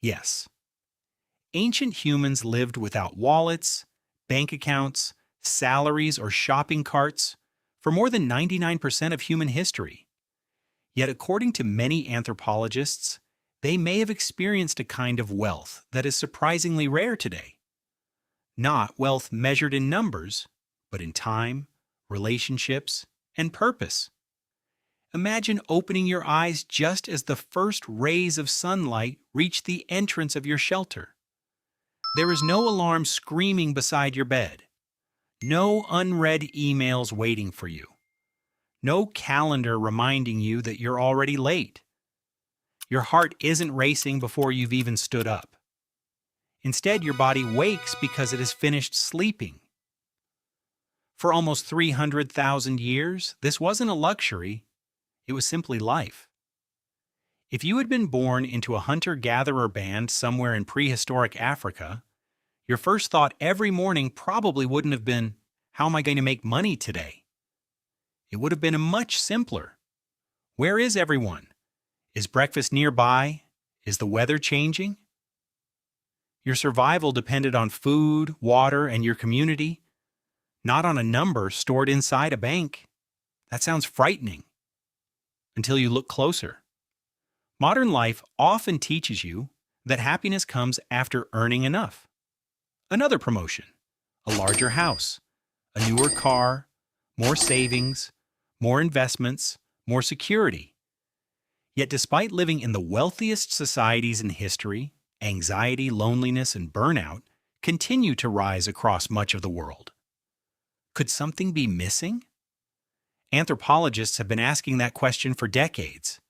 Yes, ancient humans lived without wallets, bank accounts, salaries, or shopping carts for more than 99% of human history. Yet, according to many anthropologists, they may have experienced a kind of wealth that is surprisingly rare today. Not wealth measured in numbers, but in time, relationships, and purpose. Imagine opening your eyes just as the first rays of sunlight reach the entrance of your shelter. There is no alarm screaming beside your bed, no unread emails waiting for you, no calendar reminding you that you're already late. Your heart isn't racing before you've even stood up. Instead, your body wakes because it has finished sleeping. For almost 300,000 years, this wasn't a luxury, it was simply life. If you had been born into a hunter-gatherer band somewhere in prehistoric Africa, your first thought every morning probably wouldn't have been, "How am I going to make money today?" It would have been much simpler. "Where is everyone? Is breakfast nearby? Is the weather changing?" Your survival depended on food, water, and your community, not on a number stored inside a bank. That sounds frightening until you look closer. Modern life often teaches you that happiness comes after earning enough. Another promotion, a larger house, a newer car, more savings, more investments, more security. Yet despite living in the wealthiest societies in history, anxiety, loneliness, and burnout continue to rise across much of the world. Could something be missing? Anthropologists have been asking that question for decades.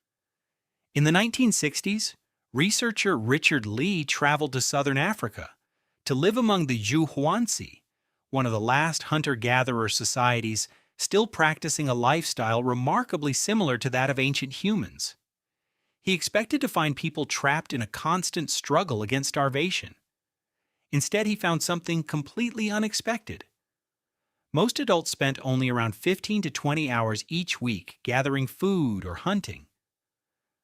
In the 1960s, researcher Richard Lee traveled to southern Africa to live among the Juhwansi, one of the last hunter-gatherer societies still practicing a lifestyle remarkably similar to that of ancient humans. He expected to find people trapped in a constant struggle against starvation. Instead, he found something completely unexpected. Most adults spent only around 15 to 20 hours each week gathering food or hunting.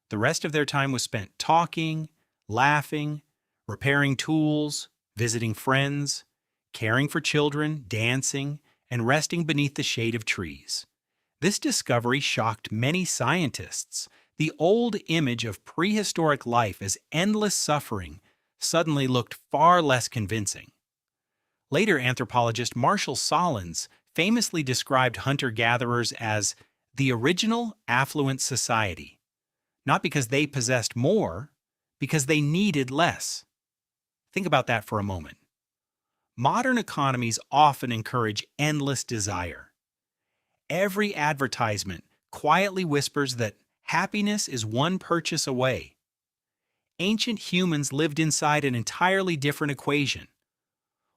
The rest of their time was spent talking, laughing, repairing tools, visiting friends, caring for children, dancing, and resting beneath the shade of trees. This discovery shocked many scientists. The old image of prehistoric life as endless suffering suddenly looked far less convincing. Later anthropologist Marshall Sahlins famously described hunter-gatherers as the original affluent society, not because they possessed more, because they needed less. Think about that for a moment. Modern economies often encourage endless desire. Every advertisement quietly whispers that happiness is one purchase away. Ancient humans lived inside an entirely different equation.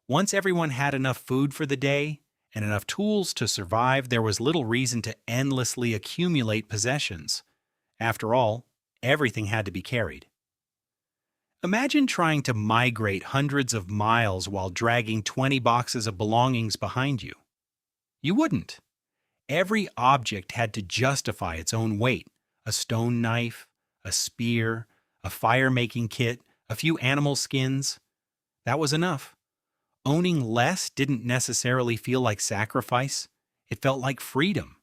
Once everyone had enough food for the day and enough tools to survive, there was little reason to endlessly accumulate possessions. After all, everything had to be carried. Imagine trying to migrate hundreds of miles while dragging 20 boxes of belongings behind you. You wouldn't. Every object had to justify its own weight. A stone knife, a spear, a fire-making kit, a few animal skins. That was enough. Owning less didn't necessarily feel like sacrifice. It felt like freedom.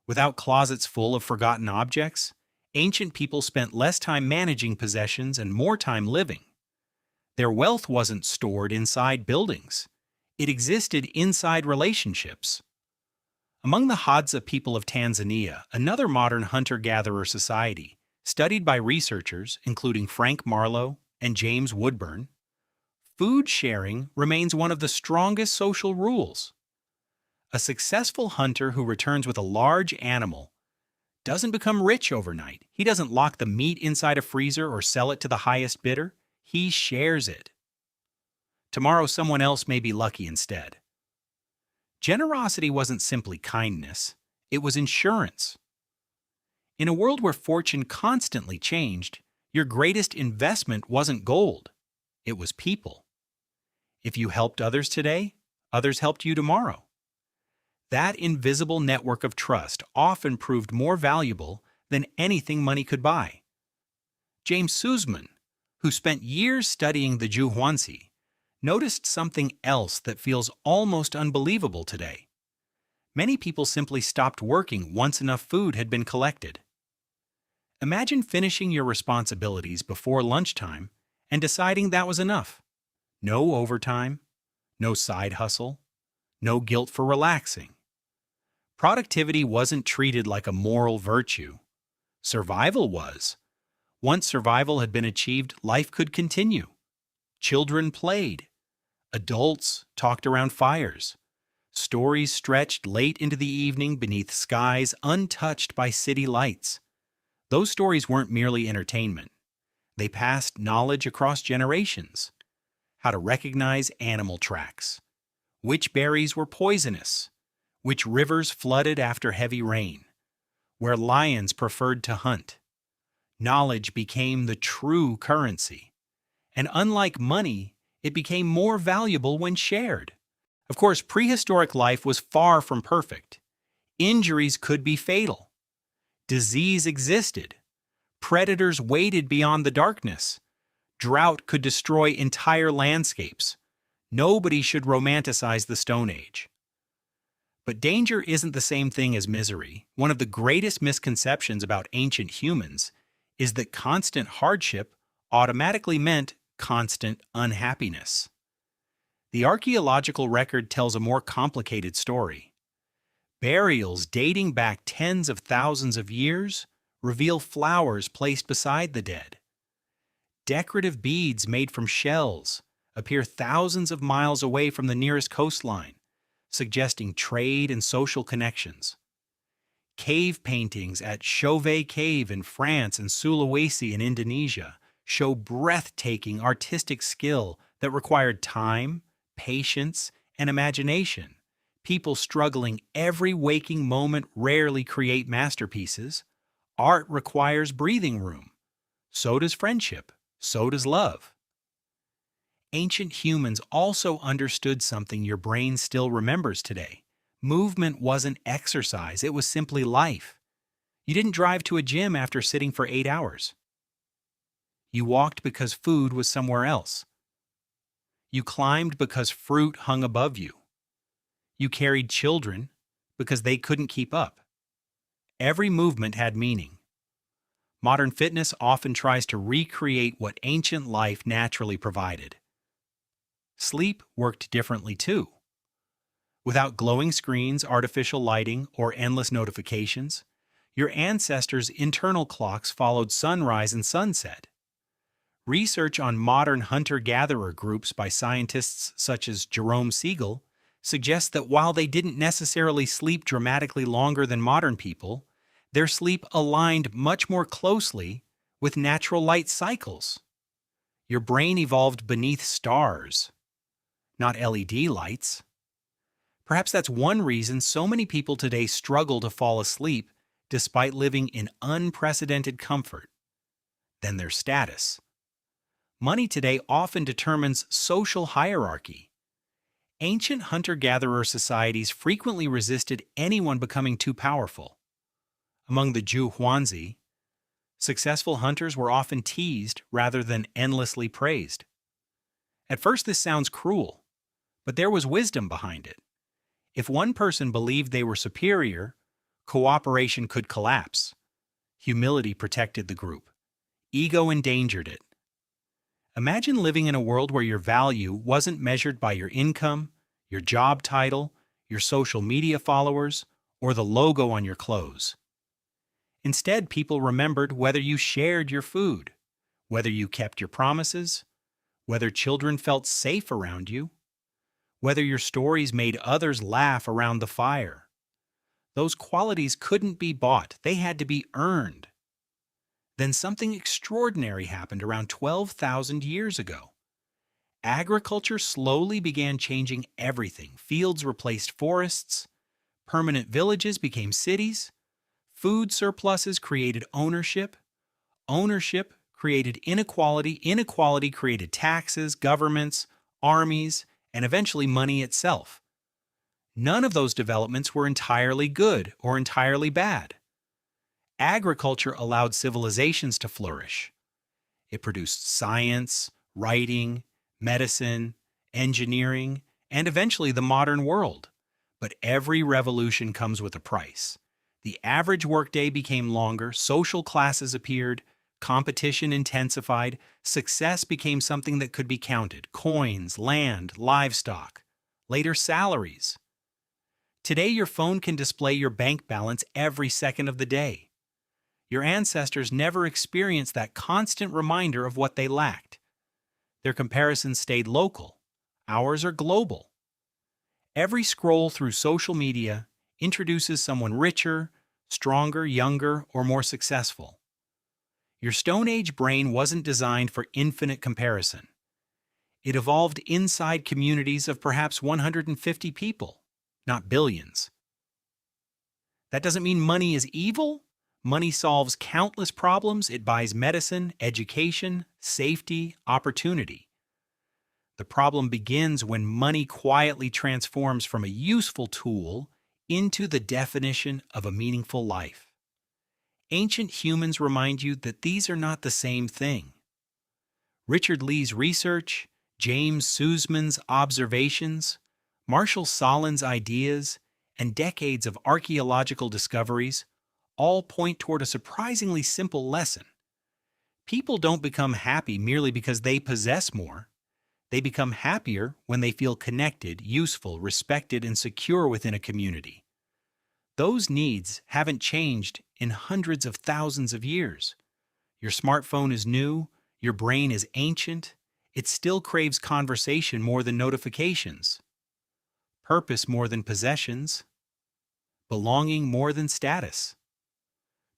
Without closets full of forgotten objects, ancient people spent less time managing possessions and more time living. Their wealth wasn't stored inside buildings. It existed inside relationships. Among the Hadza people of Tanzania, another modern hunter-gatherer society, studied by researchers including Frank Marlowe and James Woodburn, food sharing remains one of the strongest social rules. A successful hunter who returns with a large animal doesn't become rich overnight. He doesn't lock the meat inside a freezer or sell it to the highest bidder. He shares it. Tomorrow someone else may be lucky instead. Generosity wasn't simply kindness, it was insurance. In a world where fortune constantly changed, your greatest investment wasn't gold, it was people. If you helped others today, others helped you tomorrow. That invisible network of trust often proved more valuable than anything money could buy. James Suzman, who spent years studying the Zhuangzi, noticed something else that feels almost unbelievable today. Many people simply stopped working once enough food had been collected. Imagine finishing your responsibilities before lunchtime and deciding that was enough. No overtime, no side hustle, no guilt for relaxing. Productivity wasn't treated like a moral virtue. Survival was. Once survival had been achieved, life could continue. Children played. Adults talked around fires. Stories stretched late into the evening beneath skies untouched by city lights. Those stories weren't merely entertainment. They passed knowledge across generations. How to recognize animal tracks. Which berries were poisonous. Which rivers flooded after heavy rain. Where lions preferred to hunt. Knowledge became the true currency. And unlike money, it became more valuable when shared. Of course, prehistoric life was far from perfect. Injuries could be fatal. Disease existed. Predators waited beyond the darkness. Drought could destroy entire landscapes. Nobody should romanticize the Stone Age. But danger isn't the same thing as misery. One of the greatest misconceptions about ancient humans is that constant hardship automatically meant constant unhappiness. The archaeological record tells a more complicated story. Burials dating back tens of thousands of years reveal flowers placed beside the dead. Decorative beads made from shells appear thousands of miles away from the nearest coastline, suggesting trade and social connections. Cave paintings at Chauvet Cave in France and Sulawesi in Indonesia show breathtaking artistic skill that required time, patience, and imagination. People struggling every waking moment rarely create masterpieces. Art requires breathing room. So does friendship. So does love. Ancient humans also understood something your brain still remembers today. Movement wasn't exercise, it was simply life. You didn't drive to a gym after sitting for 8 hours. You walked because food was somewhere else. You climbed because fruit hung above you. You carried children because they couldn't keep up. Every movement had meaning. Modern fitness often tries to recreate what ancient life naturally provided. Sleep worked differently too. Without glowing screens, artificial lighting, or endless notifications, your ancestors' internal clocks followed sunrise and sunset. Research on modern hunter-gatherer groups by scientists such as Jerome Siegel suggests that while they didn't necessarily sleep dramatically longer than modern people, their sleep aligned much more closely with natural light cycles. Your brain evolved beneath stars, not LED lights. Perhaps that's one reason so many people today struggle to fall asleep despite living in unprecedented comfort. Then there's status. Money today often determines social hierarchy. Ancient hunter-gatherer societies frequently resisted anyone becoming too powerful. Among the Zhuangzi, successful hunters were often teased rather than endlessly praised. At first this sounds cruel, but there was wisdom behind it. If one person believed they were superior, cooperation could collapse. Humility protected the group. Ego endangered it. Imagine living in a world where your value wasn't measured by your income, your job title, your social media followers, or the logo on your clothes. Instead, people remembered whether you shared your food, whether you kept your promises, whether children felt safe around you, whether your stories made others laugh around the fire. Those qualities couldn't be bought, they had to be earned. Then something extraordinary happened around 12,000 years ago. Agriculture slowly began changing everything. Fields replaced forests, permanent villages became cities, food surpluses created ownership, ownership created inequality, inequality created taxes, governments, armies, and eventually money itself. None of those developments were entirely good or entirely bad. Agriculture allowed civilizations to flourish. It produced science, writing, medicine, engineering, and eventually the modern world. But every revolution comes with a price. The average workday became longer, social classes appeared, competition intensified, success became something that could be counted: coins, land, livestock. Later, salaries. Today, your phone can display your bank balance every second of the day. Your ancestors never experienced that constant reminder of what they lacked. Their comparisons stayed local. Ours are global. Every scroll through social media introduces someone richer, stronger, younger, or more successful. Your Stone Age brain wasn't designed for infinite comparison. It evolved inside communities of perhaps 150 people, not billions. That doesn't mean money is evil. Money solves countless problems. It buys medicine, education, safety, opportunity. The problem begins when money quietly transforms from a useful tool into the definition of a meaningful life. Ancient humans remind you that these are not the same thing. Richard Lee's research, James Suzman's observations, Marshall Sahlins' ideas, and decades of archaeological discoveries all point toward a surprisingly simple lesson. People don't become happy merely because they possess more. They become happier when they feel connected, useful, respected, and secure within a community. Those needs haven't changed in hundreds of thousands of years. Your smartphone is new, your brain is ancient, it still craves conversation more than notifications, purpose more than possessions, belonging more than status.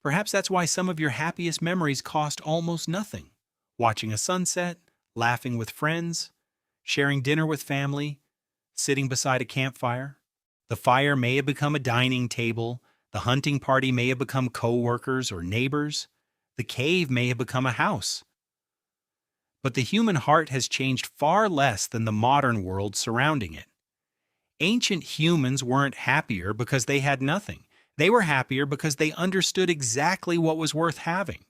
Perhaps that's why some of your happiest memories cost almost nothing. Watching a sunset, laughing with friends, sharing dinner with family, sitting beside a campfire. The fire may have become a dining table, the hunting party may have become co-workers or neighbors, the cave may have become a house. But the human heart has changed far less than the modern world surrounding it. Ancient humans weren't happier because they had nothing. They were happier because they understood exactly what was worth having.